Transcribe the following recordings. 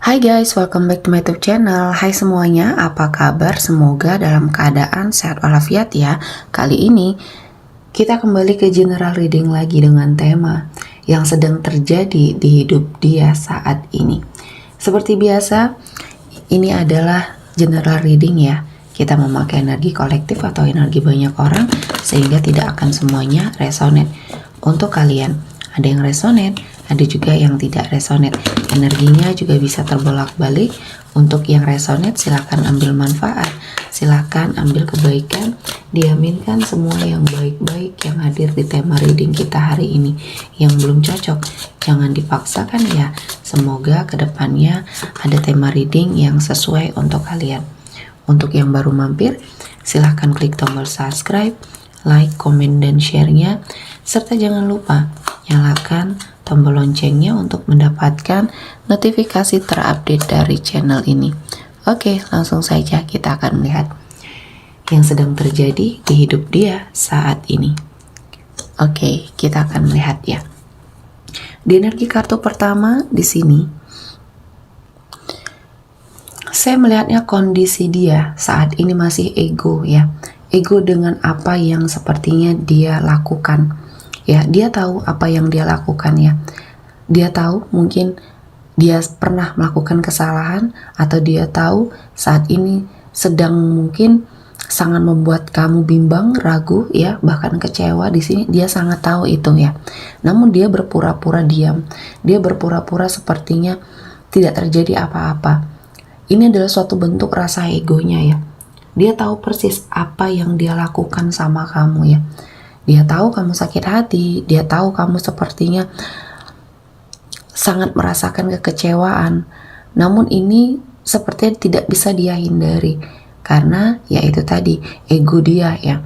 Hai guys, welcome back to my YouTube channel. Hai semuanya, apa kabar? Semoga dalam keadaan sehat walafiat ya. Kali ini kita kembali ke general reading lagi dengan tema yang sedang terjadi di hidup dia saat ini. Seperti biasa, ini adalah general reading ya. Kita memakai energi kolektif atau energi banyak orang sehingga tidak akan semuanya resonate. Untuk kalian, ada yang resonate, ada juga yang tidak resonate. Energinya juga bisa terbolak-balik. Untuk yang resonate silakan ambil manfaat, silakan ambil kebaikan, diaminkan semua yang baik-baik yang hadir di tema reading kita hari ini. Yang belum cocok jangan dipaksakan ya. Semoga kedepannya ada tema reading yang sesuai untuk kalian. Untuk yang baru mampir, silahkan klik tombol subscribe, like, komen, dan share-nya, serta jangan lupa nyalakan tombol loncengnya untuk mendapatkan notifikasi terupdate dari channel ini. Oke, langsung saja kita akan melihat yang sedang terjadi di hidup dia saat ini. Oke, kita akan melihat ya. Di energi kartu pertama di sini, saya melihatnya kondisi dia saat ini masih ego ya. Ego dengan apa yang sepertinya dia lakukan. Ya, dia tahu apa yang dia lakukan ya. Dia tahu mungkin dia pernah melakukan kesalahan atau dia tahu saat ini sedang mungkin sangat membuat kamu bimbang, ragu ya, bahkan kecewa. Di sini dia sangat tahu itu ya. Namun dia berpura-pura diam. Dia berpura-pura sepertinya tidak terjadi apa-apa. Ini adalah suatu bentuk rasa egonya ya. Dia tahu persis apa yang dia lakukan sama kamu ya. Dia tahu kamu sakit hati, dia tahu kamu sepertinya sangat merasakan kekecewaan. Namun ini sepertinya tidak bisa dia hindari. Karena ya itu tadi, ego dia ya.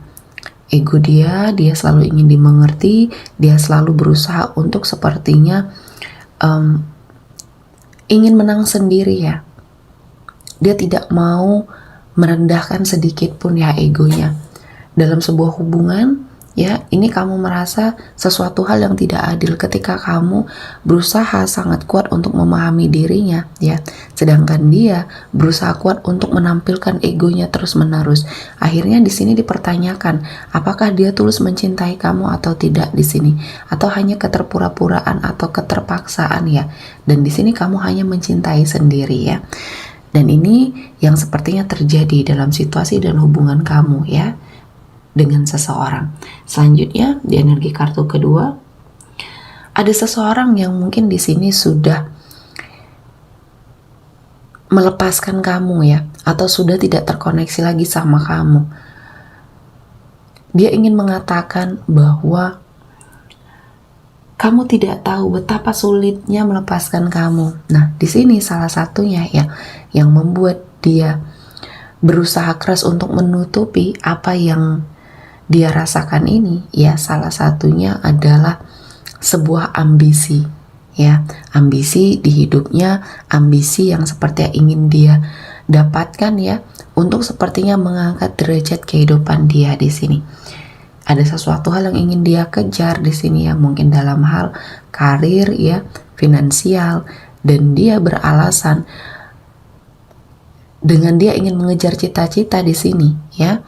Ego dia selalu ingin dimengerti, dia selalu berusaha untuk sepertinya ingin menang sendiri ya. Dia tidak mau merendahkan sedikit pun ya egonya. Dalam sebuah hubungan, ya, ini kamu merasa sesuatu hal yang tidak adil ketika kamu berusaha sangat kuat untuk memahami dirinya, ya. Sedangkan dia berusaha kuat untuk menampilkan egonya terus-menerus. Akhirnya di sini dipertanyakan, apakah dia tulus mencintai kamu atau tidak di sini, atau hanya keterpura-puraan atau keterpaksaan ya. Dan di sini kamu hanya mencintai sendiri ya. Dan ini yang sepertinya terjadi dalam situasi dan hubungan kamu ya dengan seseorang. Selanjutnya di energi kartu kedua, ada seseorang yang mungkin di sini sudah melepaskan kamu ya, atau sudah tidak terkoneksi lagi sama kamu. Dia ingin mengatakan bahwa kamu tidak tahu betapa sulitnya melepaskan kamu. Nah, di sini salah satunya ya yang membuat dia berusaha keras untuk menutupi apa yang dia rasakan ini ya, salah satunya adalah sebuah ambisi ya, ambisi di hidupnya, ambisi yang seperti ingin dia dapatkan ya, untuk sepertinya mengangkat derajat kehidupan dia di sini. Ada sesuatu hal yang ingin dia kejar di sini ya, mungkin dalam hal karir ya, finansial, dan dia beralasan dengan dia ingin mengejar cita-cita di sini ya.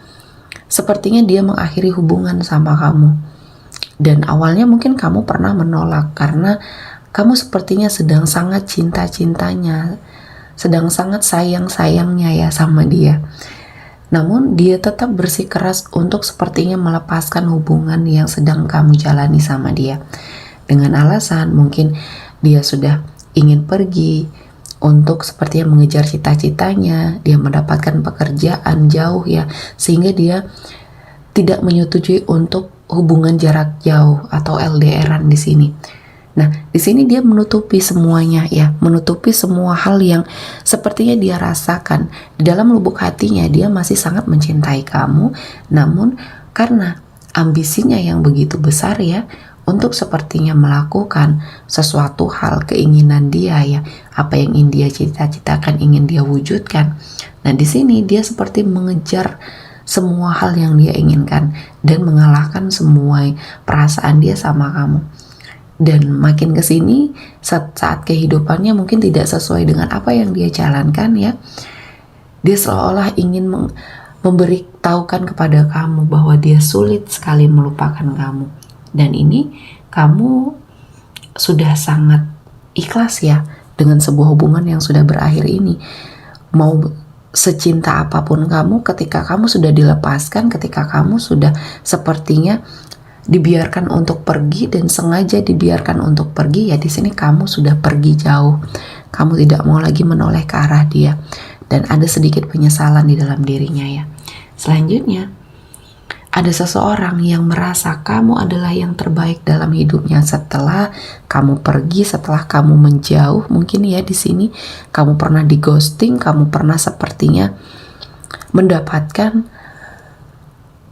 Sepertinya dia mengakhiri hubungan sama kamu. Dan awalnya mungkin kamu pernah menolak karena kamu sepertinya sedang sangat cinta-cintanya, sedang sangat sayang-sayangnya ya sama dia. Namun dia tetap bersikeras untuk sepertinya melepaskan hubungan yang sedang kamu jalani sama dia. Dengan alasan mungkin dia sudah ingin pergi untuk sepertinya mengejar cita-citanya, dia mendapatkan pekerjaan jauh ya, sehingga dia tidak menyetujui untuk hubungan jarak jauh atau LDRan di sini. Nah, di sini dia menutupi semuanya ya, menutupi semua hal yang sepertinya dia rasakan. Di dalam lubuk hatinya dia masih sangat mencintai kamu, namun karena ambisinya yang begitu besar ya, untuk sepertinya melakukan sesuatu hal keinginan dia ya, apa yang ingin dia cita-citakan, ingin dia wujudkan. Nah, di sini dia seperti mengejar semua hal yang dia inginkan dan mengalahkan semua perasaan dia sama kamu. Dan makin kesini saat kehidupannya mungkin tidak sesuai dengan apa yang dia jalankan ya, dia seolah ingin memberitahukan kepada kamu bahwa dia sulit sekali melupakan kamu. Dan ini kamu sudah sangat ikhlas ya dengan sebuah hubungan yang sudah berakhir ini. Mau secinta apapun kamu, ketika kamu sudah dilepaskan, ketika kamu sudah sepertinya dibiarkan untuk pergi dan sengaja dibiarkan untuk pergi, ya di sini kamu sudah pergi jauh. Kamu tidak mau lagi menoleh ke arah dia dan ada sedikit penyesalan di dalam dirinya ya. Selanjutnya, ada seseorang yang merasa kamu adalah yang terbaik dalam hidupnya setelah kamu pergi, setelah kamu menjauh. Mungkin ya di sini kamu pernah di ghosting, kamu pernah sepertinya mendapatkan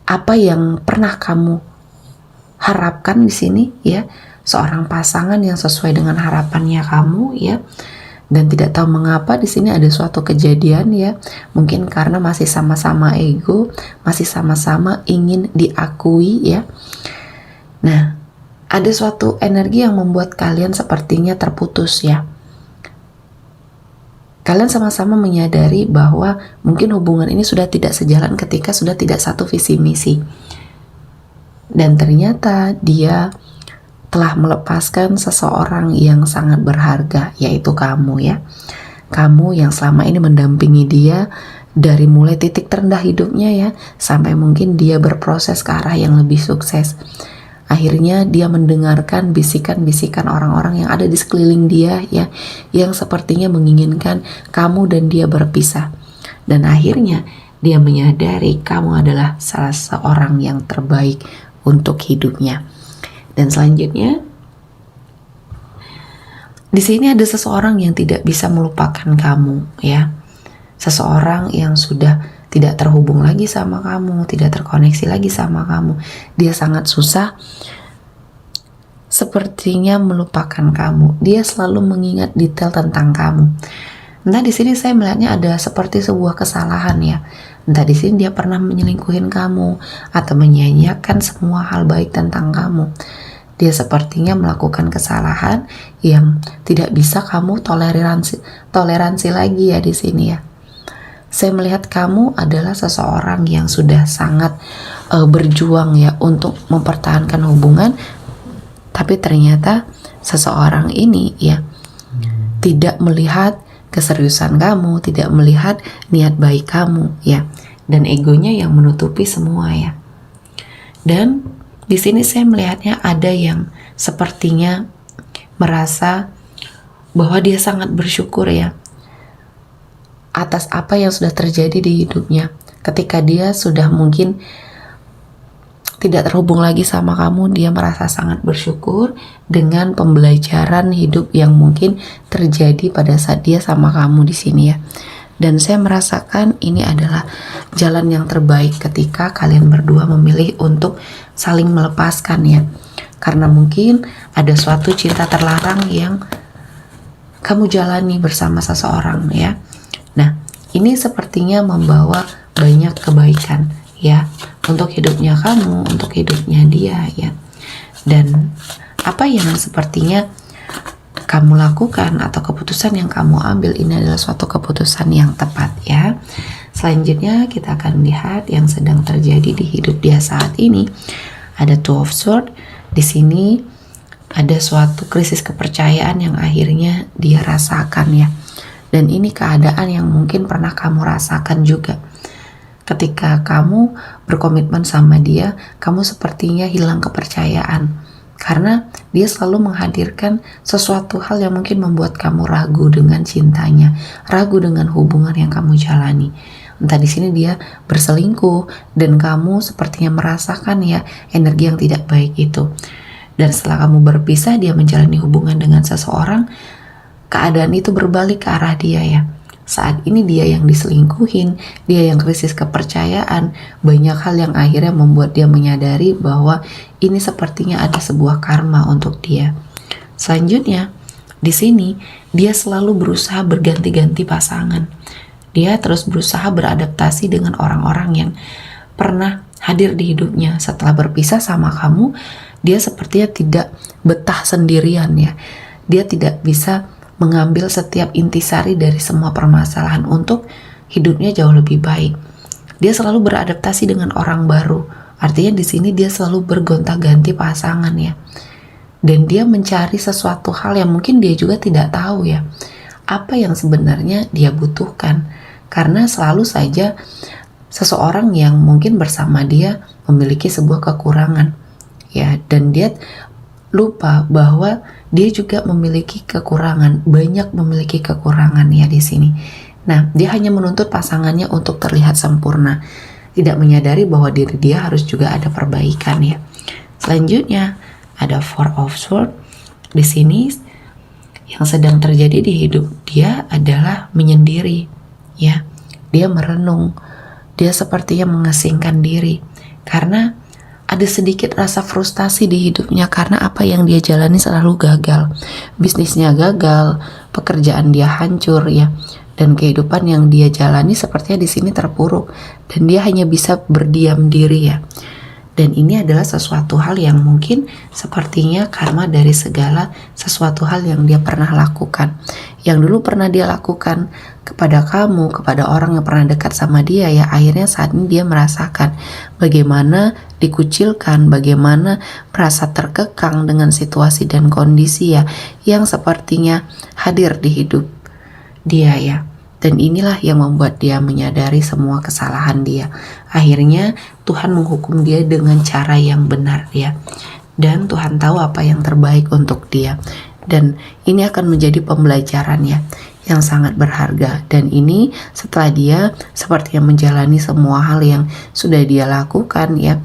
apa yang pernah kamu harapkan di sini ya, seorang pasangan yang sesuai dengan harapannya kamu ya. Dan tidak tahu mengapa di sini ada suatu kejadian ya, mungkin karena masih sama-sama ego, masih sama-sama ingin diakui ya. Nah, ada suatu energi yang membuat kalian sepertinya terputus ya. Kalian sama-sama menyadari bahwa mungkin hubungan ini sudah tidak sejalan ketika sudah tidak satu visi misi. Dan ternyata dia telah melepaskan seseorang yang sangat berharga, yaitu kamu ya. Kamu yang selama ini mendampingi dia dari mulai titik terendah hidupnya ya, sampai mungkin dia berproses ke arah yang lebih sukses. Akhirnya dia mendengarkan bisikan-bisikan orang-orang yang ada di sekeliling dia ya, yang sepertinya menginginkan kamu dan dia berpisah. Dan akhirnya dia menyadari kamu adalah salah seorang yang terbaik untuk hidupnya. Dan selanjutnya, di sini ada seseorang yang tidak bisa melupakan kamu ya. Seseorang yang sudah tidak terhubung lagi sama kamu, tidak terkoneksi lagi sama kamu. Dia sangat susah sepertinya melupakan kamu. Dia selalu mengingat detail tentang kamu. Entah di sini saya melihatnya ada seperti sebuah kesalahan ya. Entah di sini dia pernah menyelingkuhin kamu atau menyanyiakan semua hal baik tentang kamu. Dia sepertinya melakukan kesalahan yang tidak bisa kamu toleransi lagi ya di sini ya. Saya melihat kamu adalah seseorang yang sudah sangat berjuang ya untuk mempertahankan hubungan, tapi ternyata seseorang ini ya tidak melihat keseriusan kamu, tidak melihat niat baik kamu ya, dan egonya yang menutupi semua ya. Dan di sini saya melihatnya ada yang sepertinya merasa bahwa dia sangat bersyukur ya atas apa yang sudah terjadi di hidupnya. Ketika dia sudah mungkin tidak terhubung lagi sama kamu, dia merasa sangat bersyukur dengan pembelajaran hidup yang mungkin terjadi pada saat dia sama kamu di sini ya. Dan saya merasakan ini adalah jalan yang terbaik ketika kalian berdua memilih untuk saling melepaskan ya. Karena mungkin ada suatu cinta terlarang yang kamu jalani bersama seseorang ya. Nah, ini sepertinya membawa banyak kebaikan ya, untuk hidupnya kamu, untuk hidupnya dia ya. Dan apa yang sepertinya kamu lakukan atau keputusan yang kamu ambil ini adalah suatu keputusan yang tepat ya. Selanjutnya kita akan lihat yang sedang terjadi di hidup dia saat ini. Ada Two of Swords. Di sini ada suatu krisis kepercayaan yang akhirnya dia rasakan ya. Dan ini keadaan yang mungkin pernah kamu rasakan juga. Ketika kamu berkomitmen sama dia, kamu sepertinya hilang kepercayaan. Karena dia selalu menghadirkan sesuatu hal yang mungkin membuat kamu ragu dengan cintanya, ragu dengan hubungan yang kamu jalani. Entah di sini dia berselingkuh dan kamu sepertinya merasakan ya energi yang tidak baik itu. Dan setelah kamu berpisah, dia menjalani hubungan dengan seseorang, keadaan itu berbalik ke arah dia ya. Saat ini dia yang diselingkuhin, dia yang krisis kepercayaan, banyak hal yang akhirnya membuat dia menyadari bahwa ini sepertinya ada sebuah karma untuk dia. Selanjutnya, di sini dia selalu berusaha berganti-ganti pasangan. Dia terus berusaha beradaptasi dengan orang-orang yang pernah hadir di hidupnya. Setelah berpisah sama kamu, dia sepertinya tidak betah sendirian ya. Dia tidak bisa mengambil setiap intisari dari semua permasalahan untuk hidupnya jauh lebih baik. Dia selalu beradaptasi dengan orang baru. Artinya di sini dia selalu bergonta-ganti pasangan ya. Dan dia mencari sesuatu hal yang mungkin dia juga tidak tahu ya. Apa yang sebenarnya dia butuhkan. Karena selalu saja seseorang yang mungkin bersama dia memiliki sebuah kekurangan. Ya, dan dia lupa bahwa dia juga memiliki kekurangan, banyak memiliki kekurangan ya di sini. Nah, dia hanya menuntut pasangannya untuk terlihat sempurna, tidak menyadari bahwa diri dia harus juga ada perbaikan ya. Selanjutnya ada Four of Swords. Di sini yang sedang terjadi di hidup dia adalah menyendiri ya. Dia merenung, dia sepertinya mengasingkan diri karena ada sedikit rasa frustasi di hidupnya karena apa yang dia jalani selalu gagal. Bisnisnya gagal, pekerjaan dia hancur ya. Dan kehidupan yang dia jalani sepertinya di sini terpuruk dan dia hanya bisa berdiam diri ya. Dan ini adalah sesuatu hal yang mungkin sepertinya karma dari segala sesuatu hal yang dia pernah lakukan. Yang dulu pernah dia lakukan kepada kamu, kepada orang yang pernah dekat sama dia ya. Akhirnya saat ini dia merasakan bagaimana dikucilkan, bagaimana merasa terkekang dengan situasi dan kondisi ya yang sepertinya hadir di hidup dia ya. Dan inilah yang membuat dia menyadari semua kesalahan dia. Akhirnya Tuhan menghukum dia dengan cara yang benar ya. Dan Tuhan tahu apa yang terbaik untuk dia. Dan ini akan menjadi pembelajaran ya yang sangat berharga. Dan ini setelah dia sepertinya menjalani semua hal yang sudah dia lakukan ya,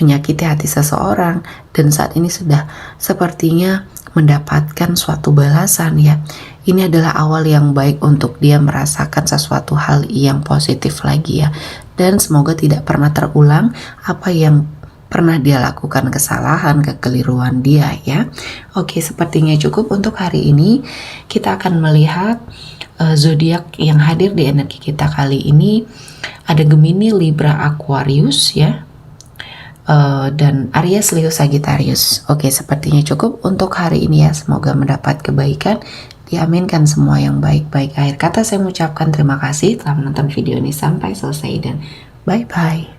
menyakiti hati seseorang, dan saat ini sudah sepertinya mendapatkan suatu balasan ya. Ini adalah awal yang baik untuk dia merasakan sesuatu hal yang positif lagi ya. Dan semoga tidak pernah terulang apa yang pernah dia lakukan, kesalahan, kekeliruan dia ya. Oke, sepertinya cukup untuk hari ini. Kita akan melihat zodiak yang hadir di energi kita kali ini. Ada Gemini, Libra, Aquarius ya. Dan Aries, Leo, Sagittarius. Oke, sepertinya cukup untuk hari ini ya. Semoga mendapat kebaikan. Diaminkan semua yang baik-baik. Akhir kata saya mengucapkan terima kasih telah menonton video ini sampai selesai dan bye-bye.